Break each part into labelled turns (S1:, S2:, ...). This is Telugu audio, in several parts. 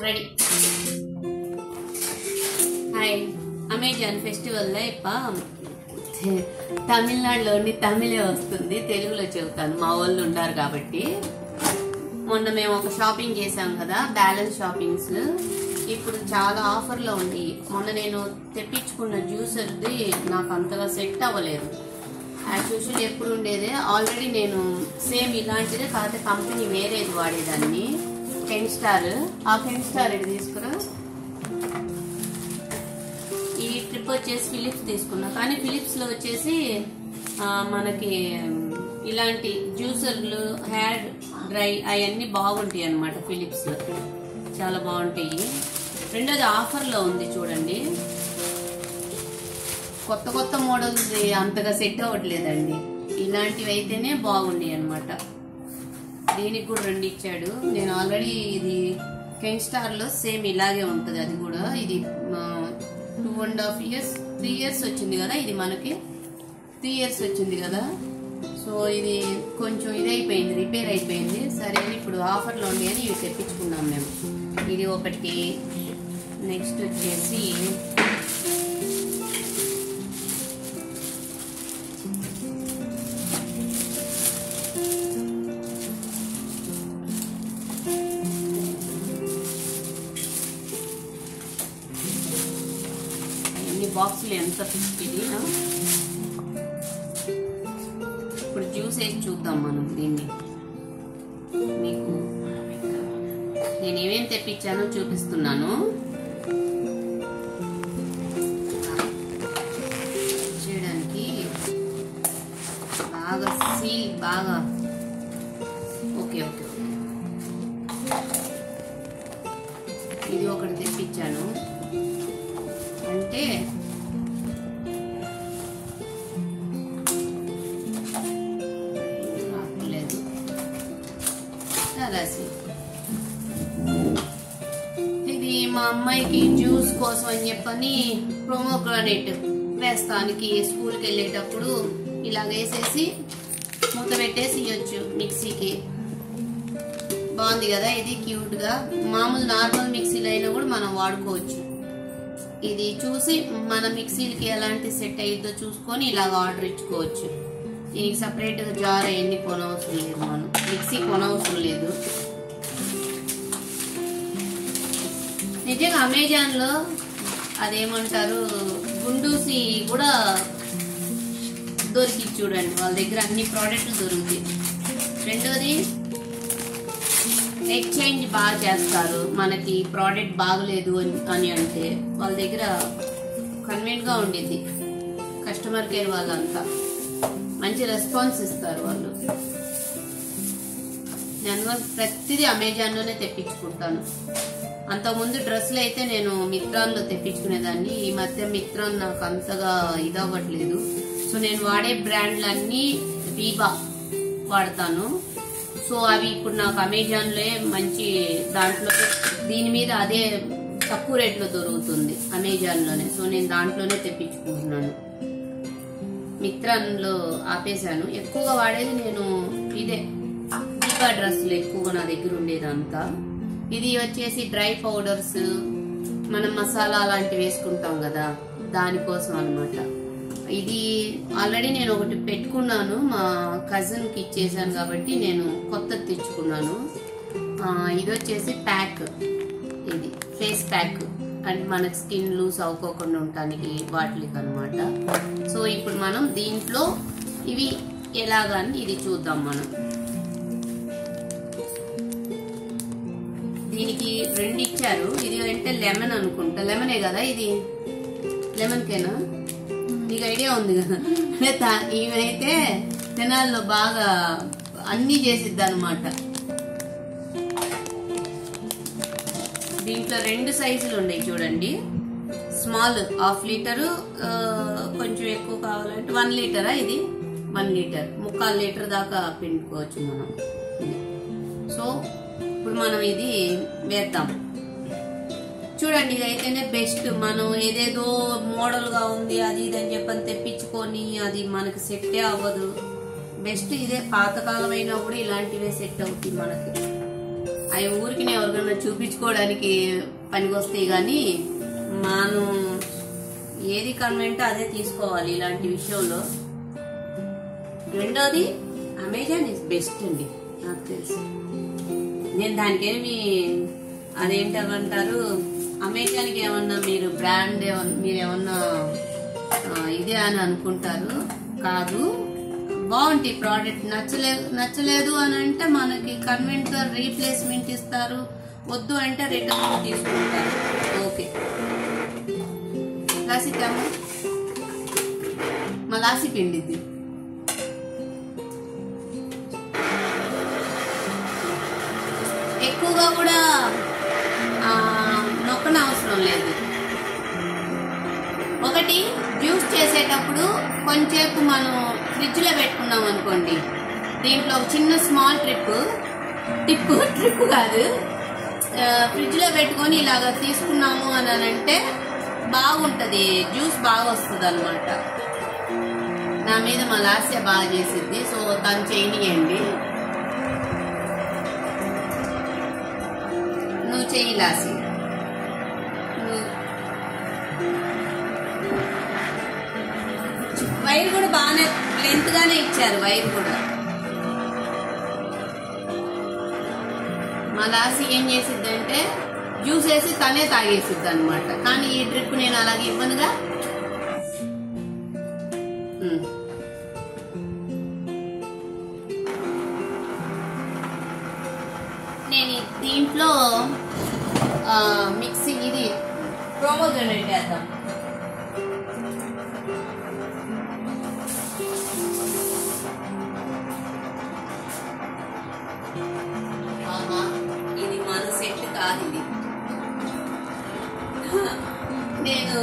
S1: రెడీ. హాయ్, అమెజాన్ ఫెస్టివల్ తమిళనాడులోని తమిళే వస్తుంది, తెలుగులో చెబుతాను మా వాళ్ళు ఉంటారు కాబట్టి. మొన్న మేము ఒక షాపింగ్ చేసాం కదా, బ్యాలెన్స్ షాపింగ్స్. ఇప్పుడు చాలా ఆఫర్లో ఉంది. మొన్న నేను తెప్పించుకున్న జ్యూసర్ది నాకు అంతగా సెట్ అవ్వలేదు. యాజ్ యూజువల్ ఎప్పుడు ఉండేదే. ఆల్రెడీ నేను సేమ్ ఇలాంటిదే కాకపోతే కంపెనీ వేరేది వాడేదాన్ని, కెన్ స్టార్. ఆ కెన్ స్టార్ ఇది తీసుకురా. ఈ ట్రిప్ వచ్చేసి ఫిలిప్స్ తీసుకున్నా, కానీ ఫిలిప్స్ లో వచ్చేసి మనకి ఇలాంటి జ్యూసర్లు, హెయిర్ డ్రై అవన్నీ బాగుంటాయి అన్నమాట. ఫిలిప్స్ లో చాలా బాగుంటాయి. రెండోది ఆఫర్ లో ఉంది చూడండి. కొత్త కొత్త మోడల్స్ అంతగా సెట్ అవ్వట్లేదండి, ఇలాంటివి అయితేనే బాగుంటాయి అన్నమాట. దీనికి కూడా 2 ఇచ్చాడు. నేను ఆల్రెడీ ఇది కెన్ స్టార్ లో సేమ్ ఇలాగే ఉంటది. అది కూడా ఇది 2.5 years 3 years వచ్చింది కదా, ఇది మనకి 3 years వచ్చింది కదా. సో ఇది కొంచెం ఇదైపోయింది, రిపేర్ అయిపోయింది. సరే ఇప్పుడు ఆఫర్లో ఉంది అని ఇవి తెప్పించుకున్నాం మేము. ఇది ఒకటి. నెక్స్ట్ వచ్చేసి బాక్సులు ఎంత ఇది. ఇప్పుడు జ్యూస్ వేసి చూద్దాం మనం దీన్ని. మీకు నేను ఏమేమి తెప్పించానో చూపిస్తున్నాను. చేయడానికి బాగా సీల్ బాగా ఓకే ఓకే. ఇది ఒకటి తెప్పించాను. అంటే ఇది మా అమ్మాయికి జ్యూస్ కోసం అని చెప్పని ప్రోమోగ్రానేట్ వేస్తానికి స్కూల్కి వెళ్ళేటప్పుడు ఇలా వేసేసి మూత పెట్టేసి ఇవ్వచ్చు మిక్సీకి. బాగుంది కదా, ఇది క్యూట్ గా. మామూలు నార్మల్ మిక్సీలో అయినా కూడా మనం వాడుకోవచ్చు. ఇది చూసి మన మిక్సీలకి ఎలాంటి సెట్ అయ్యిద్దో చూసుకొని ఇలాగ ఆర్డర్ ఇచ్చుకోవచ్చు. దీనికి సపరేట్ గా జార్ అవన్నీ కొనవసరం లేదు, మనం మిక్సీ కొనవసరం లేదు. నిజంగా అమెజాన్ లో అదేమంటారు గుండూసి కూడా దొరికి చూడండి, వాళ్ళ దగ్గర అన్ని ప్రోడక్ట్లు దొరుకుతాయి. రెండోది ఎక్స్చేంజ్ బాగా చేస్తారు. మనకి ప్రోడక్ట్ బాగలేదు అని అంటే వాళ్ళ దగ్గర కన్వీనియంట్ గా ఉండేది. కస్టమర్ కేర్ వాళ్ళంతా మంచి రెస్పాన్స్ ఇస్తారు వాళ్ళు. నేను ప్రతిదీ అమెజాన్ లోనే తెప్పించుకుంటాను. అంతకుముందు డ్రెస్సులు అయితే నేను మిత్రాన్ లో తెప్పించుకునేదాన్ని. ఈ మధ్య మిత్రాన్ నాకు అంతగా ఇదవ్వట్లేదు. సో నేను వాడే బ్రాండ్లన్నీ వీబా వాడతాను. సో అవి ఇప్పుడు నాకు అమెజాన్ లో మంచి దాంట్లో దీని మీద అదే తక్కువ రేట్లో దొరుకుతుంది అమెజాన్ లోనే. సో నేను దాంట్లోనే తెప్పించుకుంటున్నాను. మిత్రాన్ లో ఆపేశాను. ఎక్కువగా వాడేది నేను ఇదే వీబా డ్రెస్సులు ఎక్కువగా నా దగ్గర ఉండేదంతా. ఇది వచ్చేసి డ్రై పౌడర్స్, మనం మసాలా అలాంటివి వేసుకుంటాం కదా, దానికోసం అన్నమాట. ఇది ఆల్రెడీ నేను ఒకటి పెట్టుకున్నాను, మా కజిన్ కి ఇచ్చేసాను కాబట్టి నేను కొత్తది తెచ్చుకున్నాను. ఇది వచ్చేసి ప్యాక్, ఇది ఫేస్ ప్యాక్ అంటే మనకి స్కిన్ లూజ్ అవ్వకోకుండా ఉండటానికి వాటికి అనమాట. సో ఇప్పుడు మనం దీంట్లో ఇవి ఎలాగని ఇది చూద్దాం మనం. దీనికి 2 ఇచ్చారు. ఇది అంటే లెమన్ అనుకుంటా, లెమనే కదా ఇది, లెమన్ కేనా? నీకు ఐడియా ఉంది కదా. ఇవైతే తినాల్లో బాగా అన్ని చేసిద్ది అనమాట. దీంట్లో 2 సైజులు ఉన్నాయి చూడండి. స్మాల్ 1/2 లీటరు, కొంచెం ఎక్కువ కావాలంటే 1 లీటరా, ఇది 1 లీటర్, 3/4 లీటర్ దాకా పిండుకోవచ్చు మనం. సో ఇప్పుడు మనం ఇది వేద్దాం చూడండి. ఇది అయితేనే బెస్ట్. మనం ఏదేదో మోడల్ గా ఉంది అది ఇది అని చెప్పని తెప్పించుకొని అది మనకి సెట్టే అవ్వదు. బెస్ట్ ఇదే. పాతకాలం అయినా కూడా ఇలాంటివే సెట్ అవుతాయి మనకి. అవి ఊరికి ఎవరికైనా చూపించుకోవడానికి పనికొస్తాయి, కానీ మనం ఏది కన్వెంట్ అదే తీసుకోవాలి ఇలాంటి విషయంలో. రెండోది అమెజాన్ ఇస్ బెస్ట్ అండి నాకు తెలుసు. నేను దానికేమి అదేంటంటారు, అమెజాన్కి ఏమన్నా మీరు బ్రాండ్ మీరేమన్నా ఇదే అని అనుకుంటారు, కాదు. బాగుంటాయి ప్రోడక్ట్. నచ్చలేదు అని అంటే మనకి కన్వెంట్ రీప్లేస్మెంట్ ఇస్తారు, వద్దు అంటే రిటర్న్ తీసుకుంటారు. ఓకే లాసిద్దాము. మా లాసి పిండిద్ది. ఎక్కువగా కూడా నొక్కన అవసరం లేదు. ఒకటి జ్యూస్ చేసేటప్పుడు కొంచెంసేపు మనం ఫ్రిడ్జ్ లో పెట్టుకున్నాం అనుకోండి, దీంట్లో ఒక చిన్న స్మాల్ ట్రిప్ కాదు, ఫ్రిడ్జ్ లో పెట్టుకొని ఇలాగా తీసుకున్నాము అని అంటే బాగుంటది, జ్యూస్ బాగా వస్తుంది అనమాట. నా మీద మా లాస్య బాగా చేసిద్ది, సో తను చేయనియండి. నువ్వు చెయ్యి లాసి. వైర్ కూడా బాగానే లెంత్ గానే ఇచ్చారు, వైర్ కూడా. మా లాసి ఏం చేసిద్ది అంటే జ్యూస్ వేసి తనే తాగేసిద్ది అనమాట. కానీ ఈ ట్రిప్ నేను అలాగే ఇవ్వనుగా. నేను దీంట్లో మిక్సీ ఇది ప్రోమోగ్రానేట్ వేద్దాం. ఇది మన సెట్ కాదు, ఇది నేను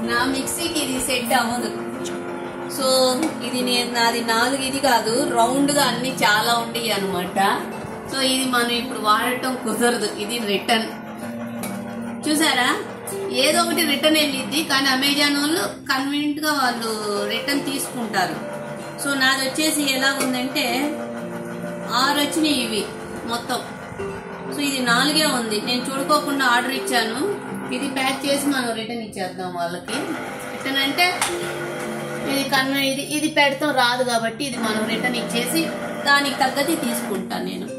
S1: నా మిక్సీకి ఇది సెట్ అవ్వదు. సో ఇది నాది 4 ఇది కాదు, రౌండ్ గా అన్ని చాలా ఉండేవి అనమాట. సో ఇది మనం ఇప్పుడు వాడటం కుదరదు, ఇది రిటర్న్. చూసారా, ఏదో ఒకటి రిటర్న్ వెళ్ళిద్ది, కానీ అమెజాన్ వాళ్ళు కన్వీనియంట్ గా వాళ్ళు రిటర్న్ తీసుకుంటారు. సో నాది వచ్చేసి ఎలా ఉందంటే 6 వచ్చినాయి ఇవి మొత్తం. సో ఇది 4 ఉంది. నేను చూడుకోకుండా ఆర్డర్ ఇచ్చాను, ఇది ప్యాక్ చేసి మనం రిటర్న్ ఇచ్చేద్దాం వాళ్ళకి. రిటర్న్ అంటే ఇది పెడతాం రాదు కాబట్టి ఇది మనం రిటర్న్ ఇచ్చేసి దానికి తగ్గది తీసుకుంటాను నేను.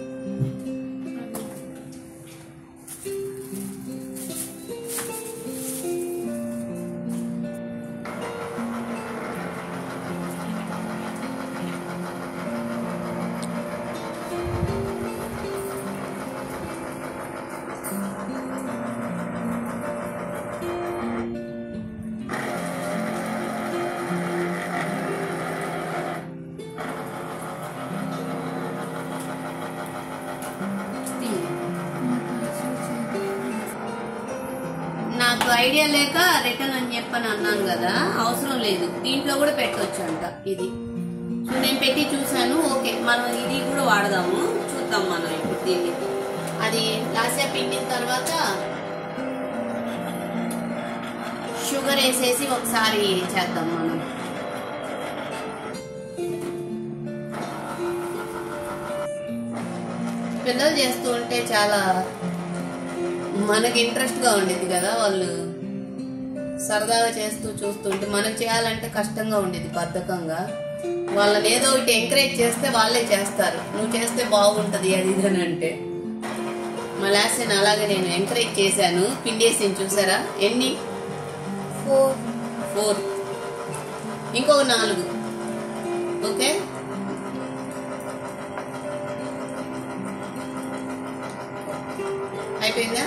S1: నాకు ఐడియా లేక రిటర్న్ అని చెప్పని అన్నాను కదా, అవసరం లేదు, దీంట్లో కూడా పెట్టవచ్చు అంట ఇది. సో నేను పెట్టి చూసాను, ఓకే మనం ఇది కూడా వాడదాము, చూద్దాం మనం ఇప్పుడు దీన్ని. అది లాస్యా పిండిన తర్వాత షుగర్ వేసేసి ఒకసారి చేద్దాం మనం. పిల్లలు చేస్తూ ఉంటే చాలా మనకి ఇంట్రెస్ట్ గా ఉండేది కదా, వాళ్ళు సరదాగా చేస్తూ చూస్తుంటే. మనం చేయాలంటే కష్టంగా ఉండేది, బద్ధకంగా. వాళ్ళని ఏదో ఒకటి ఎంకరేజ్ చేస్తే వాళ్ళే చేస్తారు, నువ్వు చేస్తే బాగుంటది అది ఇదని అంటే. మా లాస్ట్ అలాగే నేను ఎంకరేజ్ చేశాను, పిండేసి చూసారా ఎన్ని, 4 ఇంకొక 4. ఓకే అయిపోయిందా?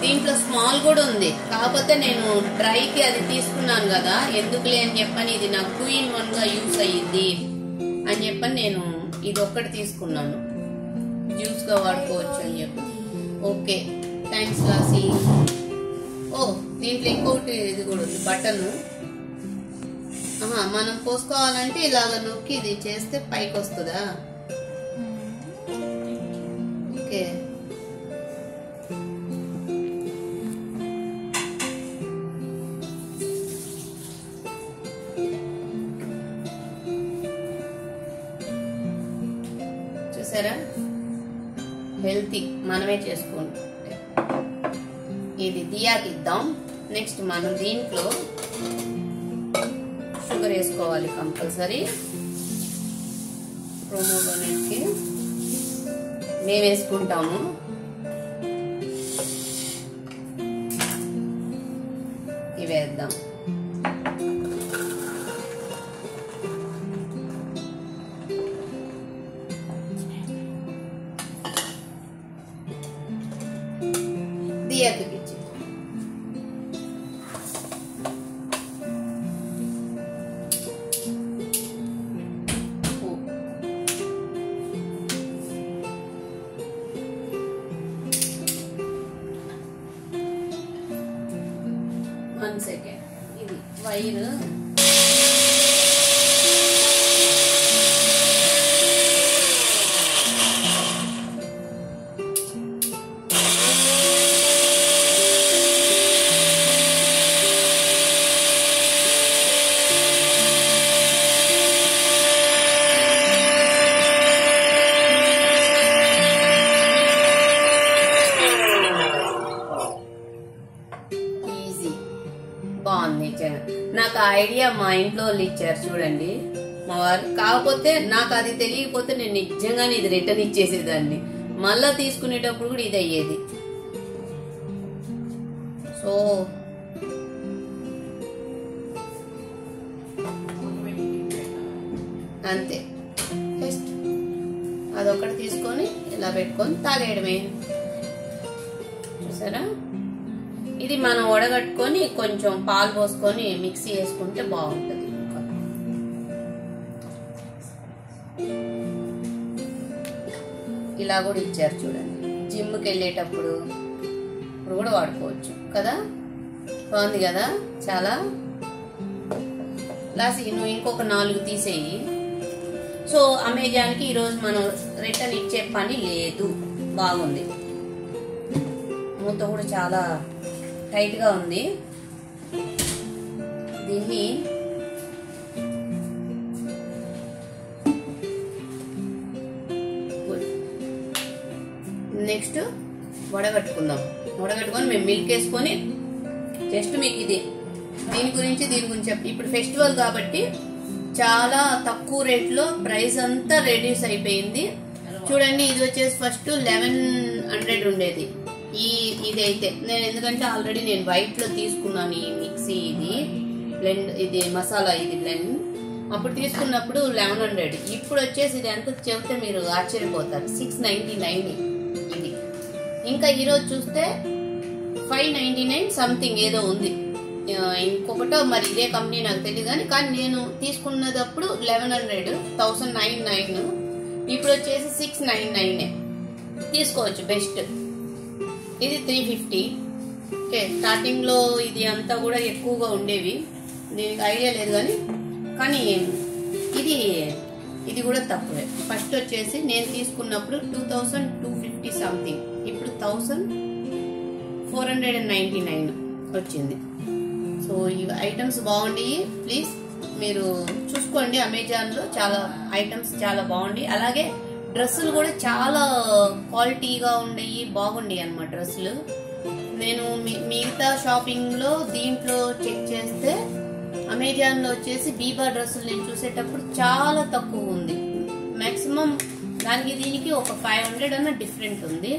S1: దీంట్లో స్మాల్ కూడా ఉంది, కాకపోతే నేను డ్రైకి అది తీసుకున్నాను కదా, ఎందుకులే అని చెప్పని ఇది నాకు 2 in 1 గా యూస్ అయ్యింది అని చెప్పని నేను ఇది ఒక్కటి తీసుకున్నాను, జ్యూస్ గా వాడుకోవచ్చు అని చెప్పి. Okay thanks లాసి. ఓ దీంట్లో ఇంకొకటి ఇది కూడా ఉంది, బటన్. మనం పోసుకోవాలంటే ఇలాగ నొక్కి ఇది చేస్తే పైకి వస్తుందా? ఓకే చూసారా, హెల్తీ మనమే చేసుకోండి. ఇది దియాకి ఇద్దాం. నెక్స్ట్ మనం దీంట్లో షుగర్ వేసుకోవాలి కంపల్సరీ. ప్రోమోగ్రానేట్కి మేము వేసుకుంటాము. ఇవి వేద్దాం. దియాకి ఇచ్చి వన్ సెకండ్. ఇది వైర్ బాగుంది. నాకు ఆ ఐడియా మా ఇంట్లో వాళ్ళు ఇచ్చారు చూడండి, మా వారు. కాకపోతే నాకు అది తెలియకపోతే నేను నిజంగానే ఇది రిటర్న్ ఇచ్చేసేదాన్ని. మళ్ళా తీసుకునేటప్పుడు కూడా ఇది అయ్యేది. సో అంతే, జస్ట్ అదొకటి తీసుకొని ఇలా పెట్టుకొని తాగేయడమే. చూసారా, ఇది మనం వడగట్టుకొని కొంచెం పాలు పోసుకొని మిక్సీ వేసుకుంటే బాగుంటుంది. ఇలా కూడా ఇచ్చారు చూడండి, జిమ్కి వెళ్ళేటప్పుడు ఇప్పుడు కూడా వాడుకోవచ్చు కదా. బాగుంది కదా చాలా. లాస్ట్ నువ్వు ఇంకొక 4 తీసేయి. సో అమెజాన్కి ఈరోజు మనం రిటర్న్ ఇచ్చే పని లేదు. బాగుంది, మూత కూడా చాలా టైట్ గా ఉంది. దీన్ని నెక్స్ట్ వడగట్టుకుందాం. వడగట్టుకొని మేము మిల్క్ వేసుకొని జస్ట్ మీకు దీని గురించి చెప్పి, ఇప్పుడు ఫెస్టివల్ కాబట్టి చాలా తక్కువ రేట్లో ప్రైస్ అంతా రెడ్యూస్ అయిపోయింది. చూడండి, ఇది వచ్చేసి ఫస్ట్ 1100 ఉండేది. ఇదైతే నేను ఎందుకంటే ఆల్రెడీ నేను వైట్ లో తీసుకున్నాను ఈ మిక్సీ. ఇది బ్లెండ్, ఇది మసాలా, ఇది బ్లెండ్. అప్పుడు తీసుకున్నప్పుడు 1100. ఇప్పుడు వచ్చేసి ఇది ఎంత చెబితే మీరు ఆశ్చర్యపోతారు, 699 ఇది. ఇంకా ఈరోజు చూస్తే 599 సంథింగ్ ఏదో ఉంది. ఇంకొకటో మరి ఇదే కంపెనీ నాకు తెలియదు కానీ నేను తీసుకున్నప్పుడు 1100 ఇప్పుడు వచ్చేసి 699 తీసుకోవచ్చు. బెస్ట్ ఇది 350. ఓకే, స్టార్టింగ్ లో ఇది అంతా కూడా ఎక్కువగా ఉండేవి, దీనికి ఐడియా లేదు కానీ ఇది కూడా తక్కువే. ఫస్ట్ వచ్చేసి నేను తీసుకున్నప్పుడు 2250 సంథింగ్, ఇప్పుడు 1499 వచ్చింది. సో ఈ ఐటమ్స్ బాగుండి, ప్లీజ్ మీరు చూసుకోండి. అమెజాన్ లో చాలా ఐటమ్స్ చాలా బాగుండి. అలాగే డ్రెస్సులు కూడా చాలా క్వాలిటీగా ఉండయి, బాగుండి అన్నమాట డ్రెస్సులు. నేను మిగతా షాపింగ్ లో దీంట్లో చెక్ చేస్తే అమెజాన్ లో వచ్చేసి బీబా డ్రెస్సులు నేను చూసేటప్పుడు చాలా తక్కువ ఉంది. మాక్సిమం దానికి దీనికి ఒక 500 అన్న డిఫరెంట్ ఉంది.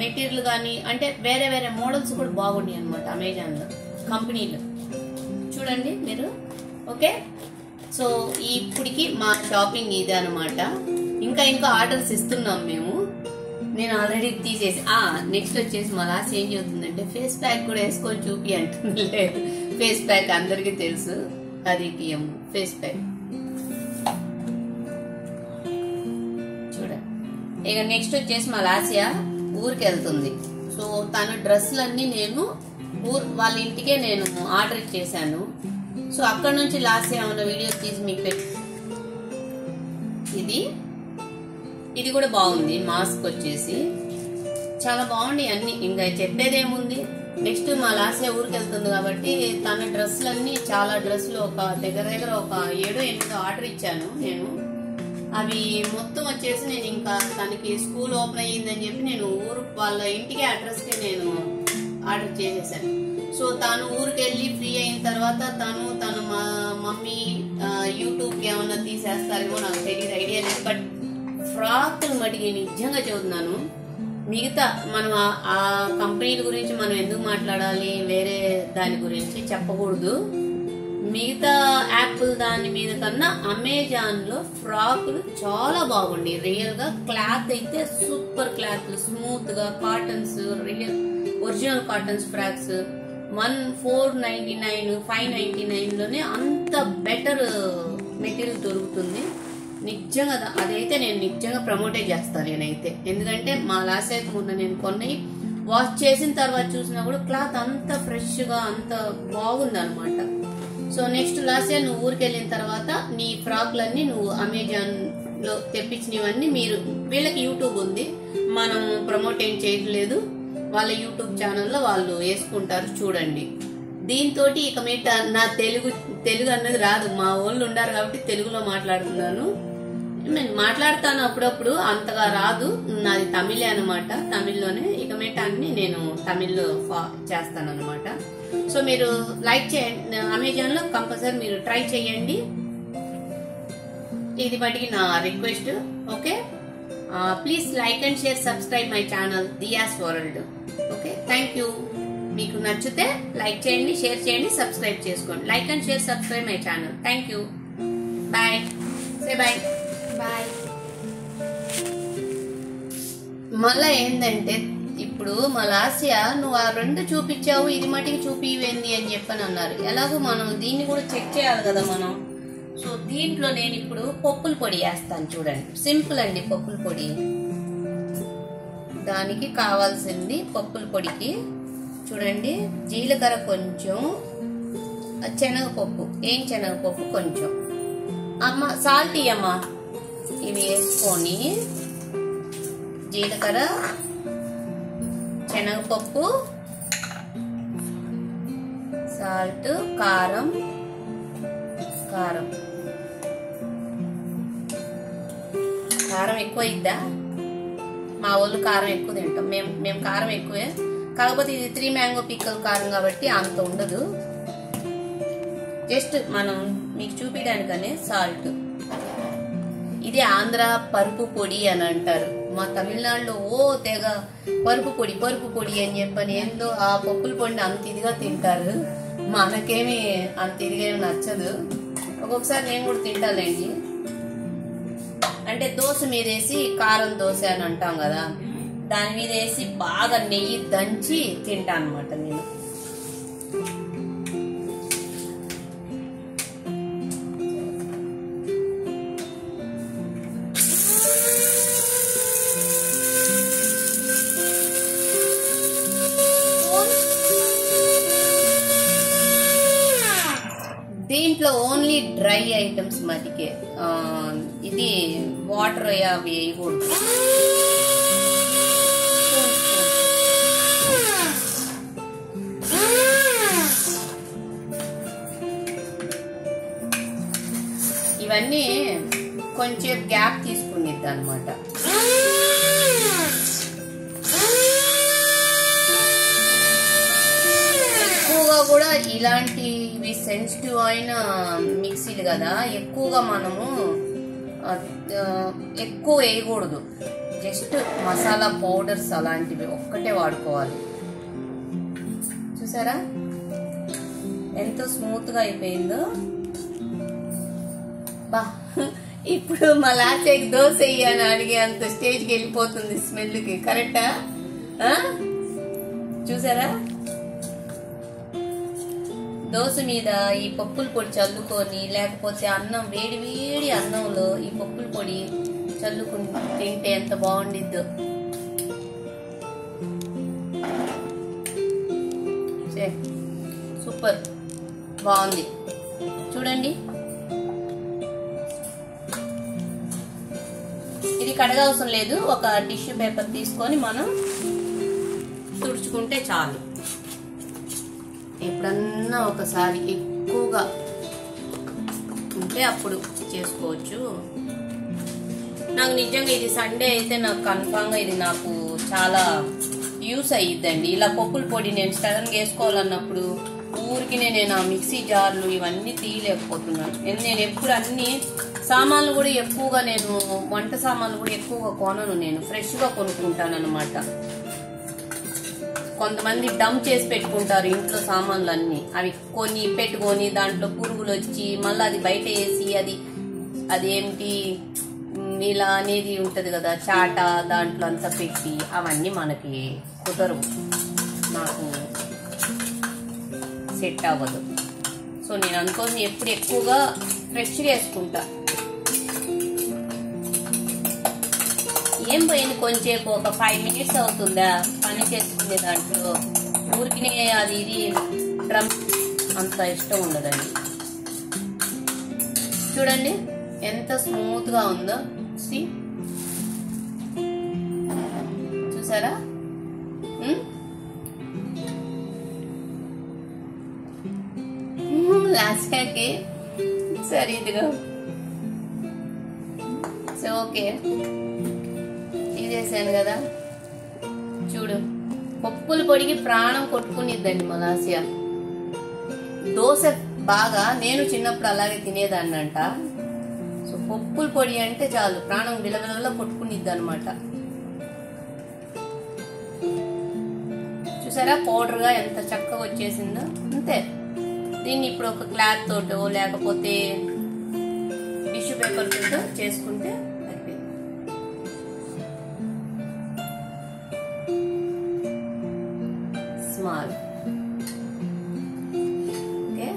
S1: మెటీరియల్ కానీ అంటే వేరే వేరే మోడల్స్ కూడా బాగున్నాయి అనమాట అమెజాన్ లో, కంపెనీలో. చూడండి మీరు. ఓకే, సో ఇప్పటికి మా షాపింగ్ ఇదే అనమాట. ఇంకా ఆర్డర్స్ ఇస్తున్నాం మేము. నేను ఆల్రెడీ తీసేసి నెక్స్ట్ వచ్చేసి మా లాస్ట్ ఏం చెబుతుందంటే ఫేస్ ప్యాక్ కూడా వేసుకొని చూపి అంటుంది. లేదు, ఫేస్ ప్యాక్ అందరికీ తెలుసు, అది టీఎం ఫేస్ ప్యాక్. చూడండి, ఇక నెక్స్ట్ వచ్చేసి మా లాసియా ఊరికి వెళ్తుంది. సో తన డ్రెస్సులన్నీ నేను వాళ్ళ ఇంటికే నేను ఆర్డర్ ఇచ్చేసాను. సో అక్కడ నుంచి లాసియా ఉన్న వీడియో తీసి మీకు ఇది కూడా బాగుంది. మాస్క్ వచ్చేసి చాలా బాగుంది అన్ని. ఇంకా చెప్పేదేముంది. నెక్స్ట్ మా లాసియా ఊరికి వెళ్తుంది కాబట్టి తన డ్రెస్సులన్నీ చాలా డ్రెస్సులు ఒక దగ్గర ఒక 7-8 ఆర్డర్ ఇచ్చాను నేను. అవి మొత్తం వచ్చేసి నేను ఇంకా తనకి స్కూల్ ఓపెన్ అయ్యిందని చెప్పి నేను వాళ్ళ ఇంటికి అడ్రస్కి నేను ఆర్డర్ చేసేసాను. సో తను ఊరికి వెళ్ళి ఫ్రీ అయిన తర్వాత తన మమ్మీ యూట్యూబ్కి ఏమన్నా తీసేస్తారేమో నాకు తెలియదు, ఐడియా లేదు. బట్ ఫ్రాక్లు మటుకి నిజంగా చెబుతున్నాను, మిగతా మనం ఆ కంపెనీల గురించి మనం ఎందుకు మాట్లాడాలి, వేరే దాని గురించి చెప్పకూడదు. మిగతా యాప్ల దాని మీద కన్నా అమెజాన్ లో ఫ్రాకులు చాలా బాగుండి. రియల్ గా క్లాత్ అయితే సూపర్ క్లాత్, స్మూత్ గా cottons, real original cottons frocks 499 599 లోనే అంత బెటర్ మెటీరియల్ దొరుకుతుంది. నిజంగా అదైతే నేను నిజంగా ప్రమోటే చేస్తాను నేనైతే. ఎందుకంటే మా లాస్ట్ అయితే మొన్న నేను కొన్నాయి వాష్ చేసిన తర్వాత చూసినా కూడా క్లాత్ అంత ఫ్రెష్ గా అంత బాగుంది అనమాట. సో నెక్స్ట్ లాస్ట్ ఇయర్ నువ్వు ఊరికి వెళ్ళిన తర్వాత నీ ఫ్రాక్లన్నీ నువ్వు అమెజాన్ లో తెప్పించినవన్నీ వీళ్ళకి యూట్యూబ్ ఉంది, మనం ప్రమోట్ ఏం చేయట్లేదు, వాళ్ళ యూట్యూబ్ ఛానల్లో వాళ్ళు వేసుకుంటారు, చూడండి. దీంతో ఇక మీట నా తెలుగు అన్నది రాదు, మా వాళ్ళు ఉన్నారు కాబట్టి తెలుగులో మాట్లాడుతున్నాను. నేను మాట్లాడతాను అప్పుడప్పుడు, అంతగా రాదు, నాది తమిళే అనమాట, తమిళ్లోనే. ఇక మీట అన్ని నేను తమిళ్లో చేస్తాను అనమాట. సో మీరు లైక్ చేయండి, అమెజాన్ లో కంపల్సరీ మీరు ట్రై చేయండి, ఇది మటుకి నా request. Okay, please like and share, subscribe my channel Diya's world. Okay, thank you. మీకు నచ్చితే లైక్ చేయండి, షేర్ చేయండి, సబ్స్క్రైబ్ చేసుకోండి. Like and share, subscribe my channel. Thank you. Bye, say bye. Bye. మళ్ళా ఏంటంటే ఇప్పుడు మలాసియా నువ్వు ఆ 2 చూపించావు, ఇది మటుకు చూపివేంది అని చెప్పని అన్నారు. ఎలాగో మనం దీన్ని కూడా చెక్ చేయాలి కదా మనం. సో దీంట్లో నేను ఇప్పుడు పప్పుల పొడి వేస్తాను, చూడండి. సింపుల్ అండి పప్పుల పొడి. దానికి కావాల్సింది పప్పుల పొడికి చూడండి, జీలకర్ర కొంచెం, శనగపప్పు, ఏం శనగపప్పు కొంచెం, అమ్మ సాల్ట్ అమ్మ, ఇవి వేసుకొని జీలకర్ర, శనగపప్పు, సాల్ట్, కారం ఎక్కువ ఇద్దా, మా వాళ్ళు కారం ఎక్కువ తింటాం, మేము కారం ఎక్కువే. కాకపోతే ఇది 3 మ్యాంగో పిక్కల్ కారం కాబట్టి అంత ఉండదు. జస్ట్ మనం మీకు చూపించడానికనే సాల్ట్. ఇది ఆంధ్ర పరుపు పొడి అని అంటారు, మా తమిళనాడులో తెగ పరుపు పొడి అని చెప్పని ఏందో ఆ పప్పుల పొడిని అంత ఇదిగా తింటారు. మనకేమి అంత ఇదిగా నచ్చదు. ఒక్కొక్కసారి నేను కూడా తింటానండి. అంటే దోశ మీద వేసి కారం దోశ అని అంటాం కదా, దాని మీద వేసి బాగా నెయ్యి దంచి తింటా అనమాట నేను. దీంట్లో ఓన్లీ డ్రై ఐటమ్స్ మటుకే, ఇది వాటర్ అవి వేయకూడదు. ఇవన్నీ కొంచెం గ్యాప్ తీసుకునిద్ది అనమాట. ఎక్కువగా కూడా ఇలాంటివి సెన్సిటివ్ అయిన మిక్సీలు కదా, ఎక్కువగా మనము ఎక్కువ వేయకూడదు. జస్ట్ మసాలా పౌడర్స్ అలాంటివి ఒక్కటే వాడుకోవాలి. చూసారా ఎంతో స్మూత్ గా అయిపోయిందో. బా, ఇప్పుడు మా లాస్ట్కి దోశ వేయని అడిగే అంత స్టేజ్కి వెళ్ళిపోతుంది స్మెల్కి. కరెక్టా? చూసారా, దోశ మీద ఈ పప్పుల పొడి చల్లుకొని, లేకపోతే అన్నం వేడి వేడి అన్నంలో ఈ పప్పుల పొడి చల్లుకుని తింటే ఎంత బాగుండిద్దో. సూపర్ బాగుంది చూడండి. ఇది కడగవసరం లేదు, ఒక టిష్యూ పేపర్ తీసుకొని మనం తుడుచుకుంటే చాలు. ఎప్పుడన్నా ఒకసారి ఎక్కువగా ఉంటే అప్పుడు చేసుకోవచ్చు. నాకు నిజంగా ఇది సండే అయితే నాకు కన్ఫామ్ గా ఇది నాకు చాలా యూస్ అయ్యిద్దండి. ఇలా పప్పుల పొడి నేను సడన్ గా వేసుకోవాలన్నప్పుడు ఊరికి నేను ఆ మిక్సీ జార్లు ఇవన్నీ తీయలేకపోతున్నాను. నేను ఎప్పుడు అన్ని సామాన్లు కూడా ఎక్కువగా నేను వంట సామాన్లు కూడా ఎక్కువగా కొనను, నేను ఫ్రెష్ గా కొనుక్కుంటాను అనమాట. కొంతమంది డంప్ చేసి పెట్టుకుంటారు ఇంట్లో సామాన్లు అన్ని, అవి కొని పెట్టుకొని దాంట్లో పురుగులు వచ్చి మళ్ళీ అది బయట వేసి అదేంటి ఇలా అనేది ఉంటది కదా చాట, దాంట్లో అంతా పెట్టి అవన్నీ మనకి కుదరవు, నాకు సెట్ అవ్వదు. సో నేను అనుకోని ఎప్పుడు ఎక్కువగా ఫ్రెష్గా వేసుకుంటా. ఏం పోయింది కొంచెంసేపు ఒక 5 minutes అవుతుందా పని చేసుకునే దాంట్లో, ఊరికి అది ఇది డ్రమ్ అంత ఇష్టం ఉండదండి. చూడండి ఎంత స్మూత్ గా ఉందో, చూసారా? లాస్ట్కి సరే ఇదిగో సో ఓకే చేశాను కదా. చూడు పప్పుల పొడికి ప్రాణం కొట్టుకునిద్దండి మలాసియా. దోశ బాగా నేను చిన్నప్పుడు అలాగే తినేదాన్ని అంట. సో పప్పుల పొడి అంటే చాలు ప్రాణం విలవిల కొట్టుకునిద్ది అనమాట. చూసారా పౌడర్ గా ఎంత చక్కగా వచ్చేసిందో. అంతే, దీన్ని ఇప్పుడు ఒక క్లాత్ తోటో లేకపోతే టిష్యూ పేపర్ తోటో చేసుకుంటే స్మాల్. ఓకే,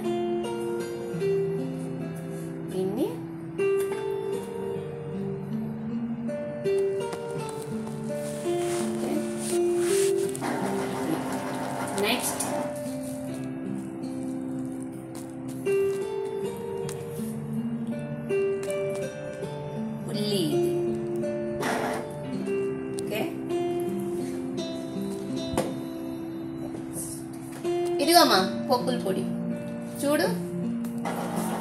S1: దీన్ని నెక్స్ట్ ఉల్లి. ఓకే, ఇదిగోమ్మా పప్పుల పొడి. చూడు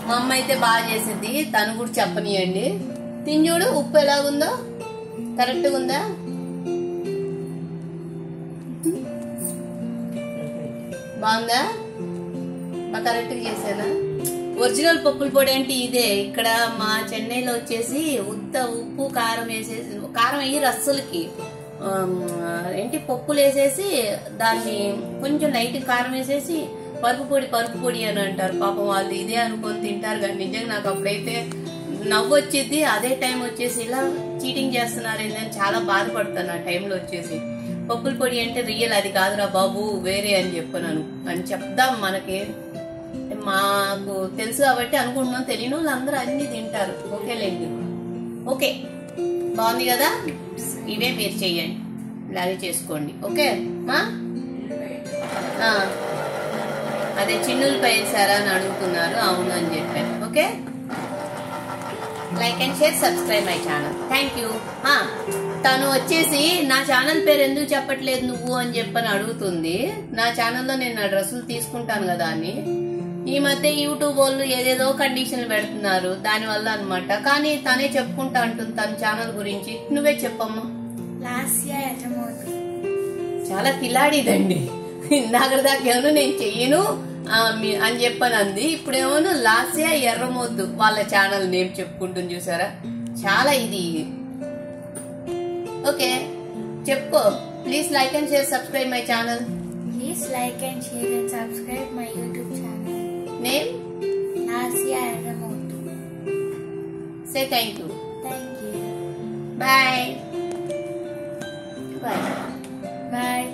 S1: మా అమ్మ అయితే బాగా చేసేది, తను కూడా చెప్పనియండి. తిని చూడు ఉప్పు ఎలాగుందో, కరెక్ట్గా ఉందా? బాగుందా? మా కరెక్ట్గా చేసానా? ఒరిజినల్ పప్పుల పొడి అంటే ఇదే. ఇక్కడ మా చెన్నైలో వచ్చేసి ఉత్త ఉప్పు కారం వేసేసి, కారం వేయరు అస్సలకి, ఏంటి పప్పులు వేసేసి దాన్ని కొంచెం లైట్ కారం వేసేసి పరుపు పొడి అని అంటారు. పాపం వాళ్ళు ఇదే అనుకొని తింటారు. కానీ నిజంగా నాకు అప్పుడైతే నవ్వు వచ్చేది. అదే టైం వచ్చేసి ఇలా చీటింగ్ చేస్తున్నారు ఏంటని చాలా బాధపడతాను ఆ టైంలో. వచ్చేసి పప్పుల పొడి అంటే రియల్ అది కాదురా బాబు వేరే అని చెప్పాను అని చెప్దాం. మనకి మాకు తెలుసు కాబట్టి అనుకుంటున్నాం, తెలియని వాళ్ళు అందరూ అన్ని తింటారు. ఓకేలేండి. ఓకే, బాగుంది కదా? ఇవే మీరు చెయ్యండి, ఇలాగే చేసుకోండి. ఓకే మా అదే చిన్నులపై వేసారా అని అడుగుతున్నారు. అవును అని చెప్పాను. Okay, like and share, subscribe my channel. Thank you. తను వచ్చేసి నా ఛానల్ పేరు ఎందుకు చెప్పట్లేదు నువ్వు అని చెప్పని అడుగుతుంది. నా ఛానల్లో నేను నా డ్రెస్సులు తీసుకుంటాను కదా అని. ఈ మధ్య యూట్యూబ్ వాళ్ళు ఏదేదో కండిషన్లు పెడుతున్నారు దానివల్ల అనమాట. కానీ తనే చెప్పుకుంటా అంటుంది తన ఛానల్ గురించి. నువ్వే చెప్పమ్మా. చాలా కిలాడిదండి. ఇందాక దాకేమో నేను చెయ్యను అని చెప్పని అంది, ఇప్పుడేమో లాస్యా ఎర్రమొద్దు వాళ్ళ ఛానల్ నేమ్ చెప్పుకుంటుంది. చూసారా చాలా ఇది. ఓకే చెప్పుకో. Please like and share, subscribe my channel.
S2: Please like and share and subscribe my YouTube channel.
S1: Name?
S2: Lasia Eramotu.
S1: Say thank you.
S2: Thank you.
S1: Bye. Bye.
S2: Bye.